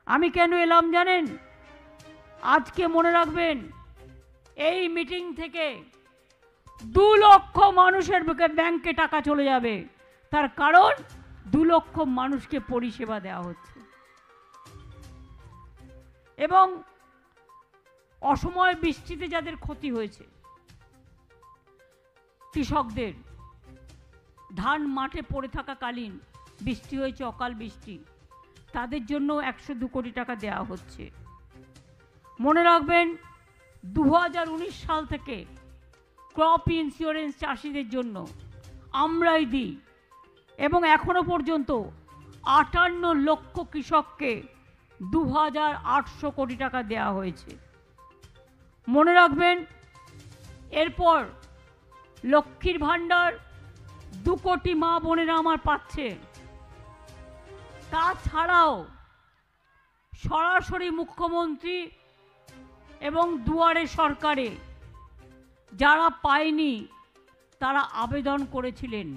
আমি কেন এলাম জানেন? আজকে মনে রাখবেন, এই মিটিং থেকে 2 লক্ষ মানুষের ব্যাংকে টাকা চলে যাবে। তার কারণ 2 লক্ষ মানুষকে পরিষেবা দেওয়া হচ্ছে। এবং অসময়ে বৃষ্টিতে যাদের ক্ষতি হয়েছে, কৃষকদের ধান মাঠে পড়ে থাকাকালীন বৃষ্টি হয়েছে, অকাল বৃষ্টি, তাদের জন্য 102 কোটি টাকা দেওয়া হচ্ছে। মনে রাখবেন 2019 সাল থেকে ক্রপ ইন্স্যুরেন্স চাষিদের জন্য আমরাই দিই এবং এখনো পর্যন্ত 58 লক্ষ কৃষককে 2800 কোটি টাকা দেওয়া হয়েছে। মনে রাখবেন এরপর লক্ষ্মীর ভাণ্ডার 2 কোটি মা বোনেরা আমার পাচ্ছে। তাছাড়াও সরাসরি মুখ্যমন্ত্রী এবং দুয়ারে সরকারে যারা পায়নি তারা আবেদন করেছিলেন,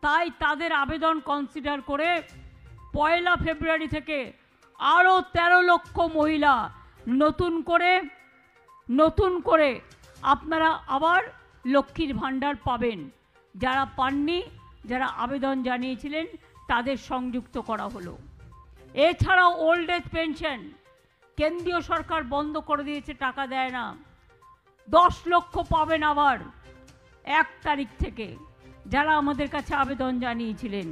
তাই তাদের আবেদন কনসিডার করে 1 ফেব্রুয়ারি থেকে আরও 13 লক্ষ মহিলা নতুন করে আপনারা আবার লক্ষ্মীর ভাণ্ডার পাবেন। যারা পাননি, যারা আবেদন জানিয়েছিলেন, তাদের সংযুক্ত করা হলো। এছাড়াও ওল্ড এজ পেনশন কেন্দ্রীয় সরকার বন্ধ করে দিয়েছে, টাকা দেয় না। 10 লক্ষ পাবেন আবার 1 তারিখ থেকে, যারা আমাদের কাছে আবেদন জানিয়েছিলেন।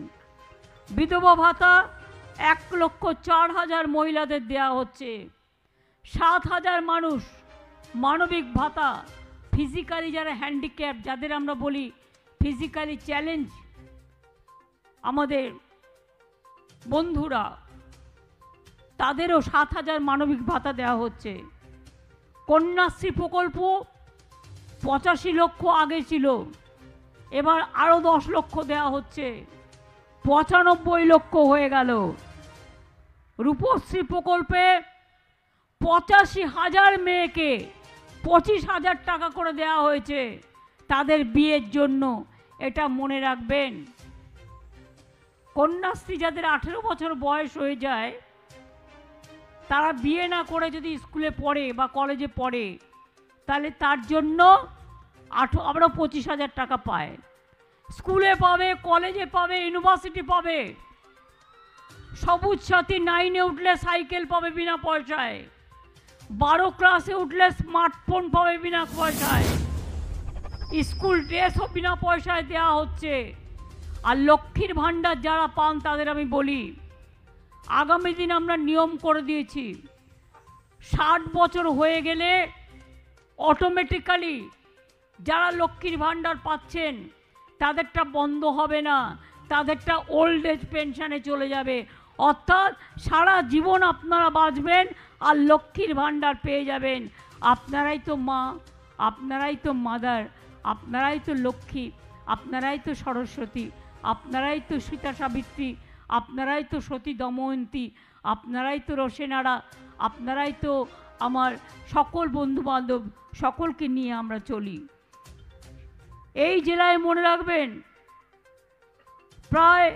বিধবা ভাতা 1,04,000 মহিলাদের দেওয়া হচ্ছে। 7,000 মানুষ মানবিক ভাতা, ফিজিক্যালি যারা হ্যান্ডিক্যাপ, যাদের আমরা বলি ফিজিক্যালি চ্যালেঞ্জ আমাদের বন্ধুরা, তাদেরও 7,000 মানবিক ভাতা দেওয়া হচ্ছে। কন্যাশ্রী প্রকল্প 85 লক্ষ আগে ছিল, এবার আরও 10 লক্ষ দেওয়া হচ্ছে, 95 লক্ষ হয়ে গেল। রূপশ্রী প্রকল্পে 85,000 মেয়েকে 25,000 টাকা করে দেওয়া হয়েছে তাদের বিয়ের জন্য। এটা মনে রাখবেন। কন্যাশ্রী যাদের 18 বছর বয়স হয়ে যায়, তারা বিয়ে না করে যদি স্কুলে পড়ে বা কলেজে পড়ে, তাহলে তার জন্য আরও 25,000 টাকা পায়। স্কুলে পাবে, কলেজে পাবে, ইউনিভার্সিটি পাবে। সবুজ সাথী 9-এ উঠলে সাইকেল পাবে বিনা পয়সায়। 12 ক্লাসে উঠলে স্মার্টফোন পাবে বিনা পয়সায়। স্কুল ড্রেসও বিনা পয়সায় দেওয়া হচ্ছে। আর লক্ষ্মীর ভাণ্ডার যারা পান তাদের আমি বলি, আগামী দিন আমরা নিয়ম করে দিয়েছি, 60 বছর হয়ে গেলে অটোমেটিক্যালি যারা লক্ষ্মীর ভাণ্ডার পাচ্ছেন তাদেরটা বন্ধ হবে না, তাদেরটা ওল্ড এজ পেনশনে চলে যাবে। অর্থাৎ সারা জীবন আপনারা বাঁচবেন আর লক্ষ্মীর ভাণ্ডার পেয়ে যাবেন। আপনারাই তো মা, আপনারাই তো মাদার, আপনারাই তো লক্ষ্মী, আপনারাই তো সরস্বতী, আপনারাই তো সীতা সাবিত্রী, আপনারাই তো সতী দময়ন্তী, আপনারাই তো রসেনারা, আপনারাই তো আমার সকল বন্ধুবান্ধব, সকলকে নিয়ে আমরা চলি। এই জেলায় মনে রাখবেন প্রায়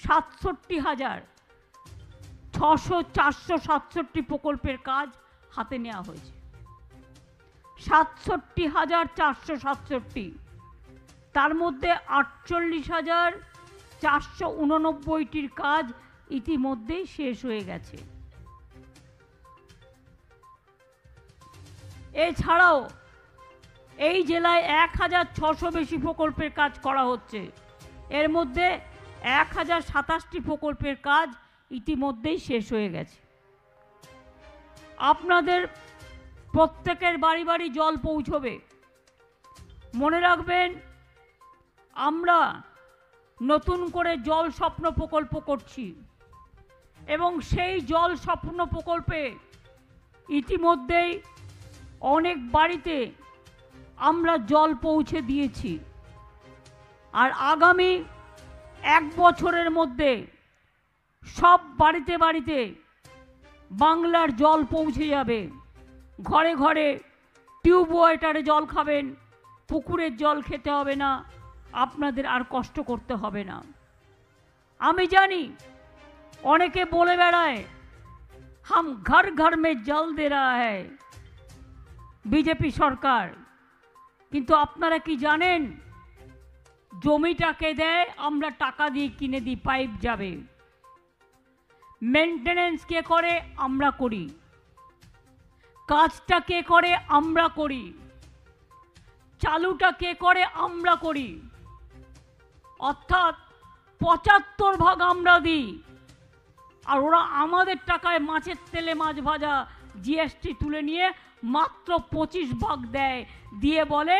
67,467 প্রকল্পের কাজ হাতে নেওয়া হয়েছে। 67,467, তার মধ্যে 48,489টির কাজ ইতিমধ্যেই শেষ হয়ে গেছে। এছাড়াও এই জেলায় 1,600 বেশি প্রকল্পের কাজ করা হচ্ছে। এর মধ্যে 1,027টি প্রকল্পের কাজ ইতিমধ্যেই শেষ হয়ে গেছে। আপনাদের প্রত্যেকের বাড়ি বাড়ি জল পৌঁছবে। মনে রাখবেন, আমরা নতুন করে জল স্বপ্ন প্রকল্প করছি এবং সেই জল স্বপ্ন প্রকল্পে ইতিমধ্যেই অনেক বাড়িতে আমরা জল পৌঁছে দিয়েছি। আর আগামী 1 বছরের মধ্যে সব বাড়িতে বাড়িতে বাংলার জল পৌঁছে যাবে। ঘরে ঘরে টিউব ওয়াটারে জল খাবেন, পুকুরের জল খেতে হবে না, আপনাদের আর কষ্ট করতে হবে না। আমি জানি অনেকে বলে বেড়ায় হাম ঘর ঘর মে জল দে রাহা হ্যায় বিজেপি সরকার, কিন্তু আপনারা কি জানেন জমিটাকে দেয়, আমরা টাকা দিয়ে কিনে দিই, পাইপ যাবে। মেনটেনেন্স কে করে? আমরা করি। কাজটা কে করে? আমরা করি। চালুটা কে করে? আমরা করি। অর্থাৎ ৭৫ ভাগ আমরা দিই, আর ওরা আমাদের টাকায় মাছের তেলে মাছ ভাজা জিএসটি তুলে নিয়ে মাত্র 25 ভাগ দেয়, দিয়ে বলে